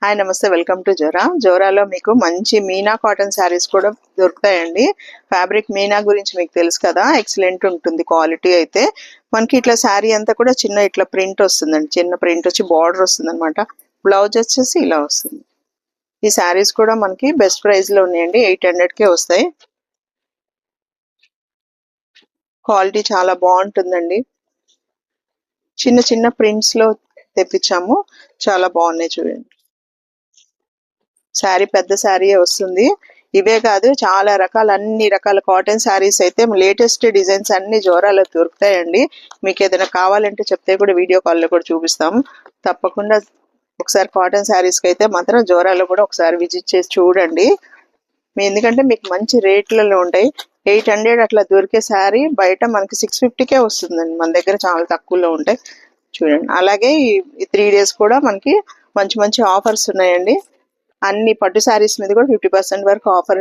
Hi నమస్తే, welcome to Zora. జోరాలో మీకు మంచి మీనా కాటన్ శారీస్ కూడా దొరుకుతాయండి. ఫ్యాబ్రిక్ మీనా గురించి మీకు తెలుసు కదా, ఎక్సలెంట్ ఉంటుంది క్వాలిటీ అయితే. మనకి ఇట్లా శారీ అంతా కూడా చిన్న ఇట్లా ప్రింట్ వస్తుందండి, చిన్న ప్రింట్ వచ్చి బార్డర్ వస్తుంది అనమాట. బ్లౌజ్ వచ్చేసి ఇలా వస్తుంది. ఈ శారీస్ కూడా మనకి బెస్ట్ ప్రైస్ లో ఉన్నాయండి, 800కే వస్తాయి. క్వాలిటీ చాలా బాగుంటుందండి. చిన్న చిన్న ప్రింట్స్ లో తెప్పించాము, చాలా బాగున్నాయి చూడండి. శారీ పెద్ద శారీ వస్తుంది. ఇవే కాదు, చాలా రకాల అన్ని రకాల కాటన్ శారీస్ అయితే లేటెస్ట్ డిజైన్స్ అన్ని జోరాలో దొరుకుతాయండి. మీకు ఏదైనా కావాలంటే చెప్తే కూడా వీడియో కాల్లో కూడా చూపిస్తాం. తప్పకుండా ఒకసారి కాటన్ శారీస్కి అయితే మాత్రం జోరాలో కూడా ఒకసారి విజిట్ చేసి చూడండి. ఎందుకంటే మీకు మంచి రేట్లలో ఉంటాయి. 800 అట్లా దొరికే శారీ బయట మనకి 650కే వస్తుందండి. మన దగ్గర చాలా తక్కువలో ఉంటాయి చూడండి. అలాగే ఈ 3 days కూడా మనకి మంచి మంచి ఆఫర్స్ ఉన్నాయండి. అన్ని పట్టు శారీస్ మీద కూడా 50% వరకు ఆఫర్